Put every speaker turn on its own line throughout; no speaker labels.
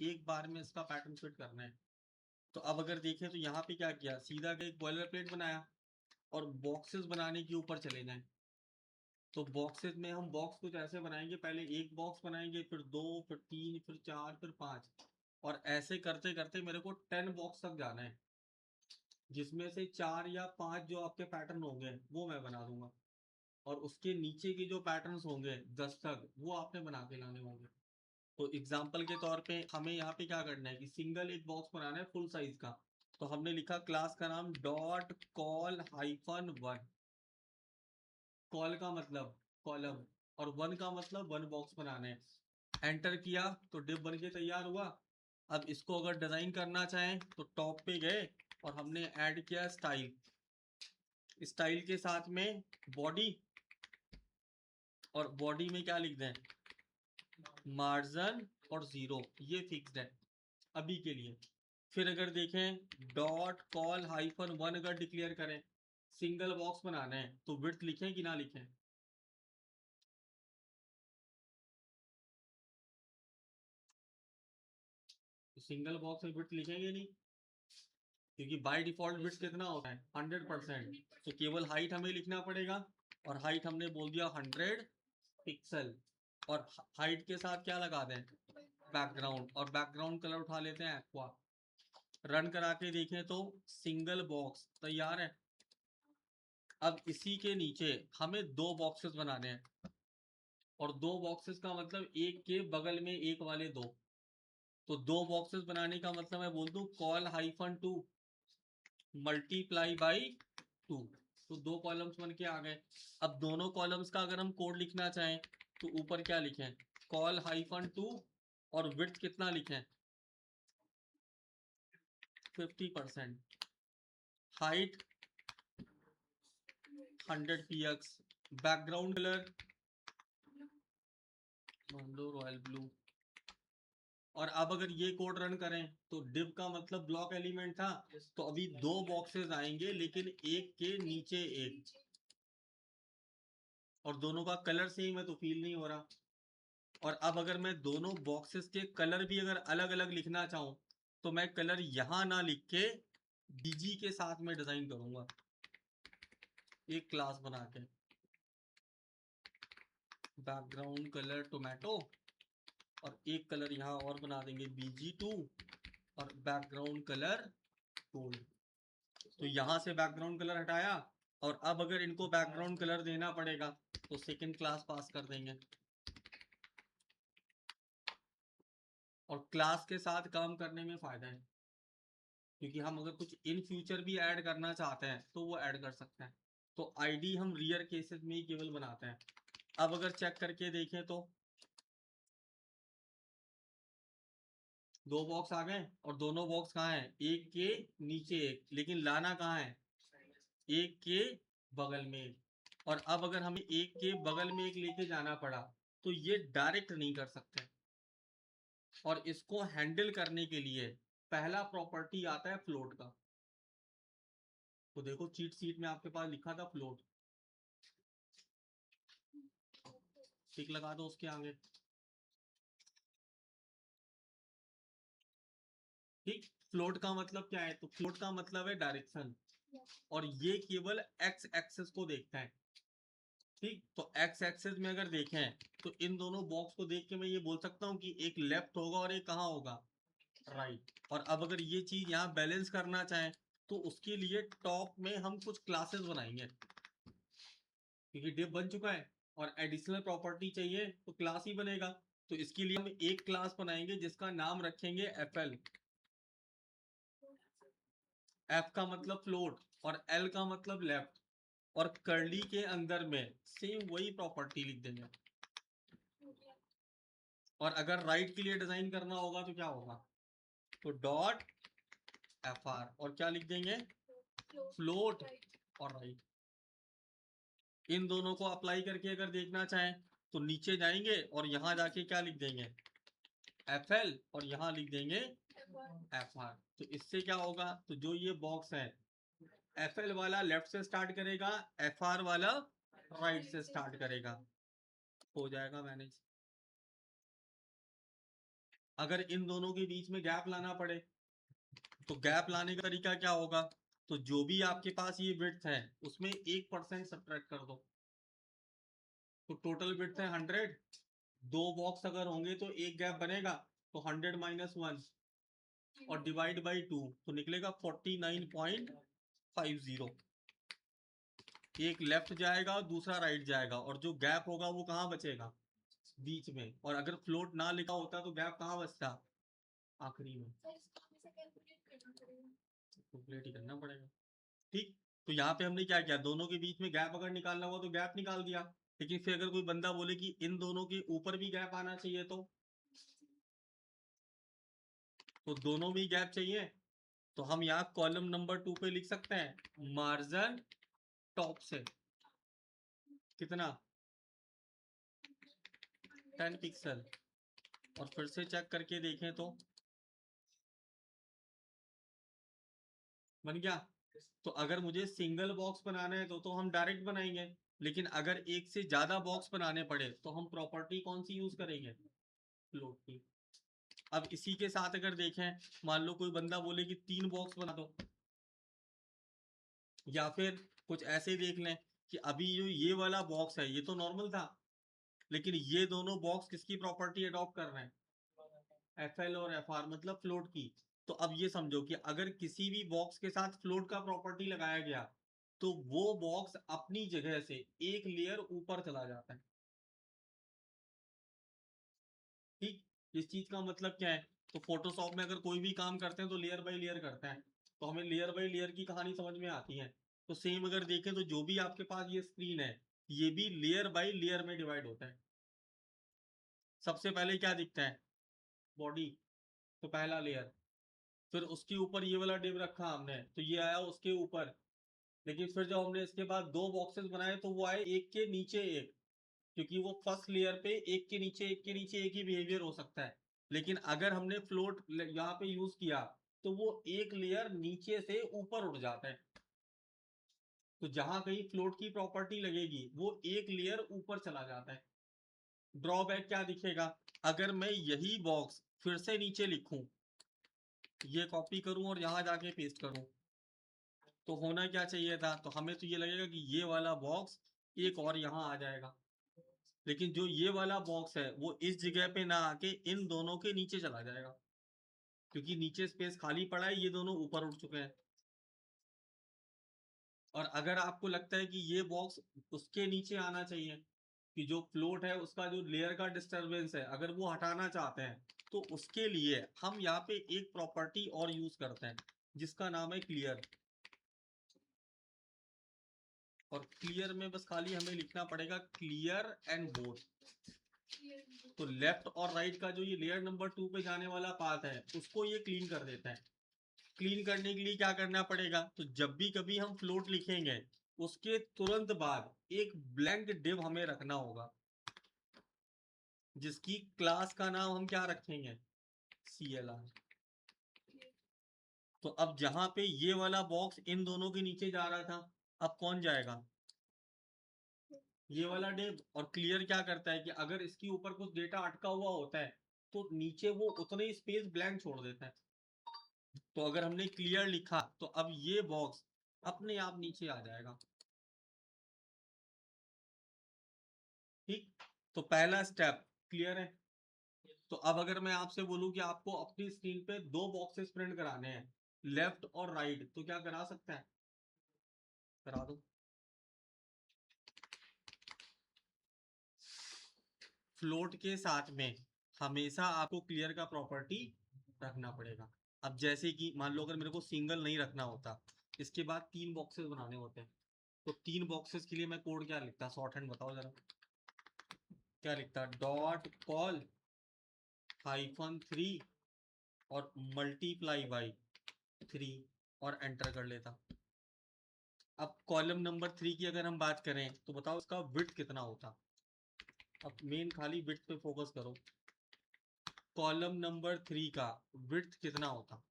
एक बार में इसका पैटर्न फिट करना है। तो अब अगर देखें तो यहाँ पे क्या किया, सीधा एक बॉयलर प्लेट बनाया और बॉक्सेस बनाने के ऊपर चले जाएं। तो बॉक्सेस में हम बॉक्स कुछ ऐसे बनाएंगे, पहले एक बॉक्स बनाएंगे, फिर 2, फिर 3, फिर 4, फिर 5, और ऐसे करते करते मेरे को 10 बॉक्स तक जाना है, जिसमें से 4 या 5 जो आपके पैटर्न होंगे वो मैं बना दूंगा, और उसके नीचे के जो पैटर्न्स होंगे 10 तक वो आपने बना के लाने होंगे। तो एग्जाम्पल के तौर पे हमें यहाँ पे क्या करना है कि सिंगल एक बॉक्स बनाना है फुल साइज का। तो हमने लिखा क्लास का नाम dot call hyphen one. Call का मतलब कॉलम, और वन का मतलब वन बॉक्स बनाना है। एंटर किया तो डिव बन के तैयार हुआ। अब इसको अगर डिजाइन करना चाहें तो टॉप पे गए और हमने ऐड किया स्टाइल। स्टाइल के साथ में बॉडी, और बॉडी में क्या लिख दें, मार्जिन और 0, ये फिक्स्ड है अभी के लिए। फिर अगर देखें डॉट कॉल हाइफन वन अगर डिक्लेयर करें, सिंगल बॉक्स बनाना है तो विड्थ लिखें कि ना लिखें, तो सिंगल बॉक्स में विड्थ लिखेंगे नहीं, क्योंकि बाय डिफॉल्ट विड्थ कितना होता है 100%। तो केवल हाइट हमें लिखना पड़ेगा, और हाइट हमने बोल दिया 100 पिक्सल। और हाइट के साथ क्या लगा दें, बैकग्राउंड, और बैकग्राउंड कलर उठा लेते हैं एक्वा। रन करा के देखें तो सिंगल बॉक्स तैयार है। अब इसी के नीचे हमें 2 बॉक्सेस बनाने हैं, और 2 बॉक्सेस का मतलब एक के बगल में एक वाले 2। तो 2 बॉक्सेस बनाने का मतलब मैं बोल दूं कॉल हाइफन 2 मल्टीप्लाई बाई 2। तो 2 कॉलम्स बन के आ गए। अब दोनों कॉलम्स का अगर हम कोड लिखना चाहें तो ऊपर क्या लिखें, कॉल हाइफन 2, और विड्थ कितना लिखें 50%, हाइट 100 px, बैकग्राउंड कलर मान लो रॉयल ब्लू। और अब अगर ये कोड रन करें तो div का मतलब ब्लॉक एलिमेंट था, तो अभी 2 बॉक्सेस आएंगे लेकिन एक के नीचे एक, और दोनों का कलर सेम है तो फील नहीं हो रहा। और अब अगर मैं दोनों बॉक्सेस के कलर भी अगर अलग अलग लिखना चाहूं तो मैं कलर यहां ना लिख के बीजी के साथ में डिजाइन करूंगा, एक क्लास बना के बैकग्राउंड कलर टोमेटो, और एक कलर यहाँ और बना देंगे BG2, और बैकग्राउंड कलर गोल्ड। तो यहाँ से बैकग्राउंड कलर हटाया, और अब अगर इनको बैकग्राउंड कलर देना पड़ेगा तो सेकंड क्लास पास कर देंगे। और क्लास के साथ काम करने में फायदा है, क्योंकि हम अगर कुछ इन फ्यूचर भी ऐड करना चाहते हैं तो वो ऐड कर सकते हैं। तो आईडी हम रियर केसेस में ही केवल बनाते हैं। अब अगर चेक करके देखें तो 2 बॉक्स आ गए, और दोनों बॉक्स कहाँ हैं, एक के नीचे एक, लेकिन लाना कहाँ है, एक के बगल में एक। और अब अगर हमें एक के बगल में एक लेके जाना पड़ा तो ये डायरेक्ट नहीं कर सकते, और इसको हैंडल करने के लिए पहला प्रॉपर्टी आता है फ्लोट का। तो देखो चीट सीट में आपके पास लिखा था फ्लोट, टिक लगा दो उसके आगे। ठीक, फ्लोट का मतलब क्या है, तो फ्लोट का मतलब है डायरेक्शन, और ये केवल एक्स एक्सेस को देखता है। ठीक, तो एक्स एक्सेस में अगर देखें तो इन दोनों बॉक्स को देख के मैं ये बोल सकता हूँ कि एक लेफ्ट होगा और एक कहाँ होगा, राइट। और अब अगर ये चीज यहाँ बैलेंस करना चाहें तो उसके लिए टॉप में हम कुछ क्लासेस बनाएंगे, क्योंकि डिव बन चुका है और एडिशनल प्रॉपर्टी चाहिए तो क्लास ही बनेगा। तो इसके लिए हम एक क्लास बनाएंगे जिसका नाम रखेंगे FL। F का मतलब फ्लोट, और L का मतलब लेफ्ट, और कर्ली के अंदर में सेम वही प्रॉपर्टी लिख देंगे। और अगर राइट के लिए डिजाइन करना होगा तो क्या होगा, तो डॉट FR, और क्या लिख देंगे, फ्लोट और राइट। इन दोनों को अप्लाई करके अगर देखना चाहें तो नीचे जाएंगे और यहां जाके क्या लिख देंगे, FL, और यहां लिख देंगे FR। तो इससे क्या होगा, तो जो ये बॉक्स है FL वाला लेफ्ट से स्टार्ट करेगा, FR वाला राइट से स्टार्ट करेगा, हो जाएगा मैनेज। अगर इन दोनों के बीच में गैप लाना पड़े तो गैप लाने का तरीका क्या होगा? तो जो भी आपके पास ये विड्थ है उसमें 1% सब्ट्रैक्ट कर दो, तो टोटल विड्थ है 100। दो बॉक्स अगर होंगे तो एक गैप बनेगा, तो 100 माइनस 1 और डिवाइड बाई 2 तो निकलेगा 49.50। एक लेफ्ट जाएगा दूसरा राइट जाएगा, और जो गैप होगा वो कहाँ बचेगा? बीच में। और अगर फ्लोट ना लिखा होता तो गैप कहाँ बचता? आखिरी में। कैलकुलेट ही करना पड़ेगा। ठीक, तो यहाँ पे हमने क्या किया, दोनों के बीच में गैप अगर निकालना हुआ तो गैप निकाल दिया। लेकिन फिर अगर कोई बंदा बोले कि इन दोनों के ऊपर भी गैप आना चाहिए, तो दोनों में गैप चाहिए, तो हम यहाँ कॉलम नंबर 2 पे लिख सकते हैं मार्जिन टॉप से कितना, 10 पिक्सल। और फिर से चेक करके देखें तो बन गया। तो अगर मुझे सिंगल बॉक्स बनाना है तो हम डायरेक्ट बनाएंगे, लेकिन अगर एक से ज्यादा बॉक्स बनाने पड़े तो हम प्रॉपर्टी कौन सी यूज करेंगे? फ्लोट की। अब इसी के साथ अगर देखें, मान लो कोई बंदा बोले कि 3 बॉक्स बना दो, या फिर कुछ ऐसे देख लें कि अभी जो ये वाला बॉक्स है ये तो नॉर्मल था, लेकिन ये दोनों बॉक्स किसकी प्रॉपर्टी अडॉप्ट कर रहे हैं? एफ और एफ मतलब फ्लोट की। तो अब ये समझो कि अगर किसी भी बॉक्स के साथ फ्लोट का प्रॉपर्टी लगाया गया तो वो बॉक्स अपनी जगह से एक लेयर ऊपर चला जाता है। ठीक, इस चीज का मतलब क्या है? तो फोटोशॉप में अगर कोई भी काम करते हैं तो लेयर बाय लेयर करते हैं, तो हमें लेयर बाय लेयर की कहानी समझ में आती है। तो सेम अगर देखें तो जो भी आपके पास ये स्क्रीन है ये भी लेयर बाय लेयर में डिवाइड होता है। सबसे पहले क्या दिखता है? बॉडी, तो पहला लेयर। फिर उसके ऊपर ये वाला डिव रखा हमने तो ये आया उसके ऊपर। लेकिन फिर जब हमने इसके बाद दो बॉक्सेस बनाए तो वो आए एक के नीचे एक, क्योंकि वो फर्स्ट लेयर पे एक के नीचे एक के नीचे एक ही बिहेवियर हो सकता है। लेकिन अगर हमने फ्लोट यहाँ पे यूज किया तो वो एक लेयर नीचे से ऊपर उठ जाता है। तो जहां कहीं फ्लोट की प्रॉपर्टी लगेगी वो एक लेयर ऊपर चला जाता है। ड्रॉबैक क्या दिखेगा? अगर मैं यही बॉक्स फिर से नीचे लिखूं, ये कॉपी करूं और यहां जाके पेस्ट करूं, तो होना क्या चाहिए था? तो हमें तो ये लगेगा कि ये वाला बॉक्स एक और यहाँ आ जाएगा, लेकिन जो ये वाला बॉक्स है वो इस जगह पे ना आके इन दोनों के नीचे चला जाएगा, क्योंकि नीचे स्पेस खाली पड़ा है, ये दोनों ऊपर उठ चुके हैं। और अगर आपको लगता है कि ये बॉक्स उसके नीचे आना चाहिए, कि जो फ्लोट है उसका जो लेयर का डिस्टरबेंस है अगर वो हटाना चाहते हैं, तो उसके लिए हम यहाँ पे एक प्रॉपर्टी और यूज करते हैं जिसका नाम है क्लियर। और क्लियर में बस खाली हमें लिखना पड़ेगा क्लियर एंड बोथ। तो लेफ्ट और राइट का जो ये लेयर नंबर 2 पे जाने वाला पाथ है उसको ये क्लीन कर देता है। क्लीन करने के लिए क्या करना पड़ेगा? तो जब भी कभी हम फ्लोट लिखेंगे उसके तुरंत बाद एक ब्लैंक डिव हमें रखना होगा, जिसकी क्लास का नाम हम क्या रखेंगे? CLR। तो अब जहां पे ये वाला बॉक्स इन दोनों के नीचे जा रहा था, अब कौन जाएगा? ये वाला डिव। और क्लियर क्या करता है कि अगर इसके ऊपर कुछ डेटा अटका हुआ होता है तो नीचे वो उतने ही स्पेस ब्लैंक छोड़ देता है। तो अगर हमने क्लियर लिखा तो अब ये बॉक्स अपने आप नीचे आ जाएगा। ठीक, तो पहला स्टेप क्लियर है। तो अब अगर मैं आपसे बोलूं कि आपको अपनी स्क्रीन पे दो बॉक्सेस प्रिंट कराने हैं, लेफ्ट और राइट, तो क्या करा सकते हैं? करा दो। फ्लोट के साथ में हमेशा आपको क्लियर का प्रॉपर्टी रखना पड़ेगा। अब जैसे कि मान लो अगर मेरे को सिंगल नहीं रखना होता, इसके बाद 3 बॉक्सेस बनाने होते हैं, तो 3 बॉक्सेस के लिए मैं कोड क्या लिखता? शॉर्ट हैंड बताओ जरा, क्या लिखता? डॉट कॉल -3 और मल्टीप्लाई बाई 3 और एंटर कर लेता। अब कॉलम नंबर 3 की अगर हम बात करें तो बताओ इसका विड्थ कितना होता? अब मेन खाली विड्थ पे फोकस करो। कॉलम नंबर 3 का विड्थ कितना होता?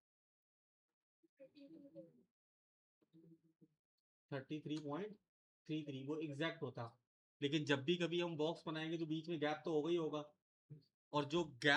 33.33, वो एग्जैक्ट होता। लेकिन जब भी कभी हम बॉक्स बनाएंगे तो बीच में गैप तो होगा ही होगा, और जो गैप